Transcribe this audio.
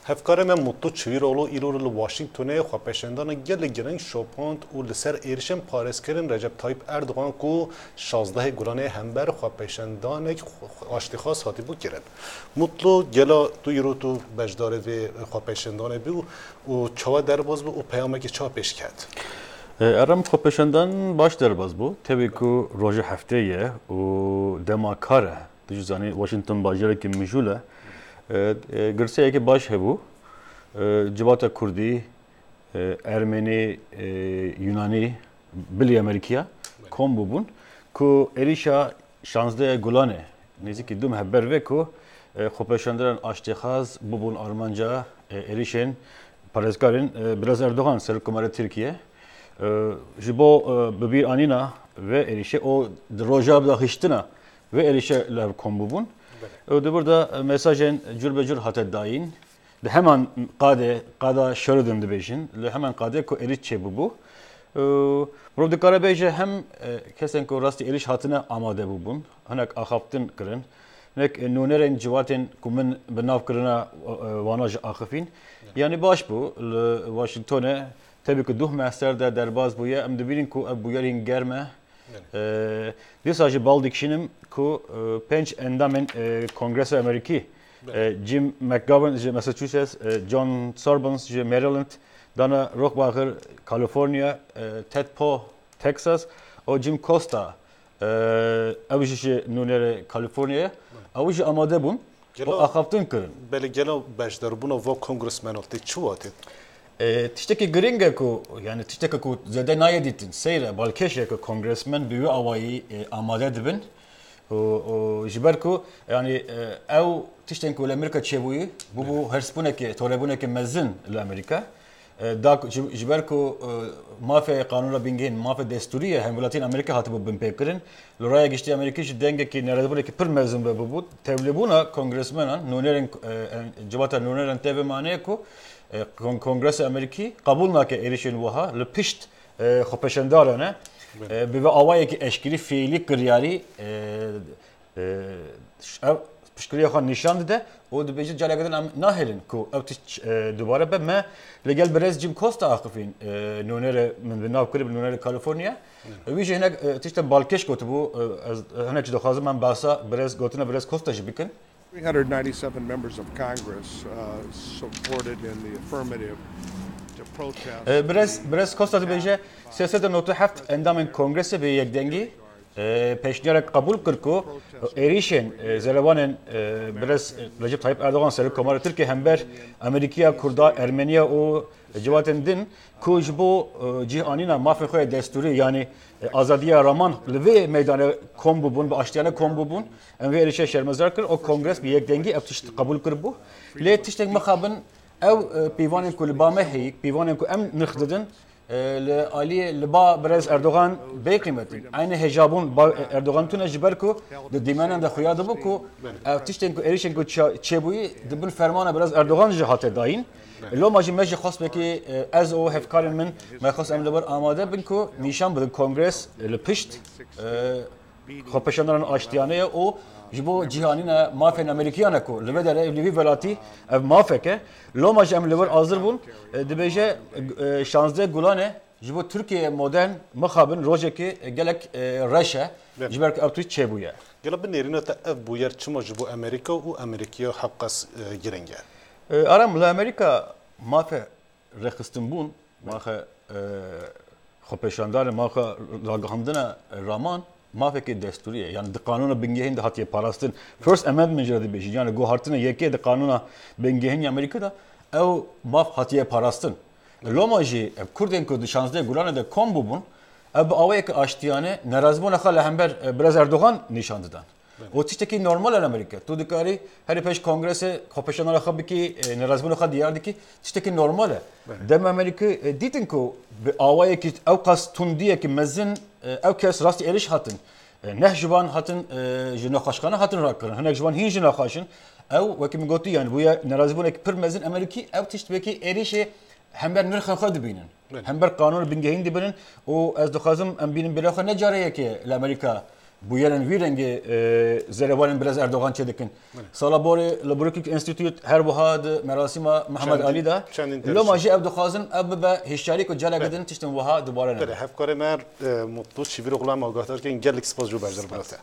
هفکار من مطلع چویر اولو ایرور واشنگتونه خو پیشندان گل گرنگ شوپاند و لسر ایرشم پاریس کردن رجب طایب اردوغان کو 16 گلانه همبر خو پیشندان آشتخاص هاتی بو کرد مطلع گلا تو ایرو تو بجدار و خو پیشندان بو و چوا درباز بو و پیامه که چا پیش کرد ارم خو پیشندان باش درباز بو تبی کو روز هفته یه و دماکاره دجزانی واشنگتن باجره که میجوله گرسه که باش هبو جبات کردی ارمنی یونانی بلی امریکا کم بودن که ایریشا 16 گلانه نزدیکی دوم هبر و که خوبشاندران آشتیخاز بودن آرمانجا ایریشن پارێزگارên biraz Erdoğan Serokkomara Tirkiye ji bo bibîr anîna ve êrişê o di roja daxîştina ve êrişe lev kom bûbûn di bir de mesajên cur be cur hate dayîn di heman qada Sheridan dibêjin li heman qadê ku êriş çêbûbû mirov dikare bêje hem kesên ku rastî êriş hatine amade bûbûn hinek axaftin kirin hinek nûnerên ciwatên ku min bi nav kirina wana ji axifîn yani baş bû li Washingtonê tabii ki duh meser de derbaz bûye em dibînin ku ev bûyerên germe dîsa ji bal dikişînim ku pênc endamên Kongresa Amerîkî Jim McGovern ji Massachusetts, John Sorbons ji Maryland, dana Rohrabacher California, Ted Poe Texas, o Jim Costa ew ji nûnerê California'ya ew jî amade bûn o axaftin kirin. Belê gelo beşdarbûna va kongresmena tê çi watê? Tiştekî giring e ku yani tiştekî ku zêde nayê dîtin seyre balkêşê ku kongresmen bi wî awayî amade dibin ji ber ku yani ew tiştên ku li Amerîka çêbûyî bû hersbûnekê torebûnekê mezin li Amerîka da ji ber ku mafê qanûna bingehîn mafê destûrî ye hemwelatiyên Amerîka hatibû binpêkirin li raya giştî Amerîkî ji dengekî neredibûnekî pir mezin bû tevlîbûna kongresmenan nûnerên civata nûnerên tevê maneye ku Kongresa Amerîkî qabûl nake êrişên wiha li pişt xwepeşandaran e bi vê awayekî eşkirî fiilî kiryarî ev piştgiriya xwe nîşan dide û dibêje careke din em nahêlin ku ew tişt dubare be me li gel birêz Jim Costa axifîn nûnerê min bi nav kirî bi nûnerê California wî jî hinek tiştên balkêş gotibû ez hinek jî dixwazim em basa birêz gotina birêz Costa jî bikin 397 members of Congress supported in the affirmative to protest. Birêz Costa dibêje 397 endamên Kongresê bi yekdengî peşniyarek kabul kir ku êrişên zerrevanên birêz Recep Tayyip Erdoğan Serokkomara Tirkiye hember Amerîkaya Kurda Ermeniya û ciwatên din ku ji bo cîhanîna mafê xwe destûrî yani azadiya raman li vê meydanê kom bûbûn bi aştiyane kom bûbûn em vê êrişe şermezar kir o kongres bi yekdengî ev tişt kabul kiribû lê tiştek mixabin ew pîvanên ku li ba me heyî pîvanên ku em nirx didin li aliyê li ba birêz Erdoğan bê qîmetin aynı hejabûn Erdoğan tune ji ber ku di dîmenan de xuya dibû ku ev tiştên ku êrişên ku çêbûyî dibin fermana birêz Erdoğan jî hate dayîn Loma jî me jî xwast vekî ez û hevkarên min me xwast em li ber amade bin ku nîşan bidin kongres li pişt xwepeşandaran aştiyaneye û ji bo cîhanîna mafên Amerîkiyan e ku li vê derê li vî welatî ev mafek e loma jî em li ber azir bûn dibêje 16 gulanê ji bo Tirkiye modern mixabin rojekê gelek reş e ji ber ku ev tûj çêbûye. Gelo bi nêrîna te ev bûyer çima ji bo Amerîka û Amerîkaya heqas giring e. Aram li Amerîka mafe rexistin bûn maxe xwepeşandarê maxe ragihandina raman mafekê destûrî ye yani di qanûna bingehîn de hatiye parastin First Amendment jî dibêjî yani guhartina yekê di qanûna bingehînê Amerîkî de ew maf hatiye parastin loma jî ev Kurdên ku di 16 gulanê de kom bûbûn ev bi awayekî aştiyane nerazbûna xwe li hember birêz Erdoğan nîşan didan o tiştekî normal li Amerîka tu dikarî herî pêş kongresê xwepeşandara xwe bikî nerazbûna xwe diyar dikî tiştekî normal e dem Amerîkî dîtin ku bi awayekî ew qas tundiyekî mezin ew kes rastî êriş hatin neh ji wan hatin ji nexweşxane hatin rakirin hinek ji wan hîn jî nexweşin ew wekî min gotî yani bûye nerazîbûnekî pir mezin Amerîkî ew tişt vekî êrişê hember nirxên xwe dibînin hember qanûna bingehîn dibinin û ez dixwazim em bînin bila xwe ne careyekê li Amerîka bu yerin bir rengi zerevalin biraz Erdoğan çedikin. Salabori Labrukik Enstitüt her buhad merasima Muhammed Ali da. Loma ji ev dukhazın ev be hişari ko cala gidin tiştin buha dubara ne. Hevkare mer mutlu çivir oğlan magatar ki gellik spas jo berzer balata.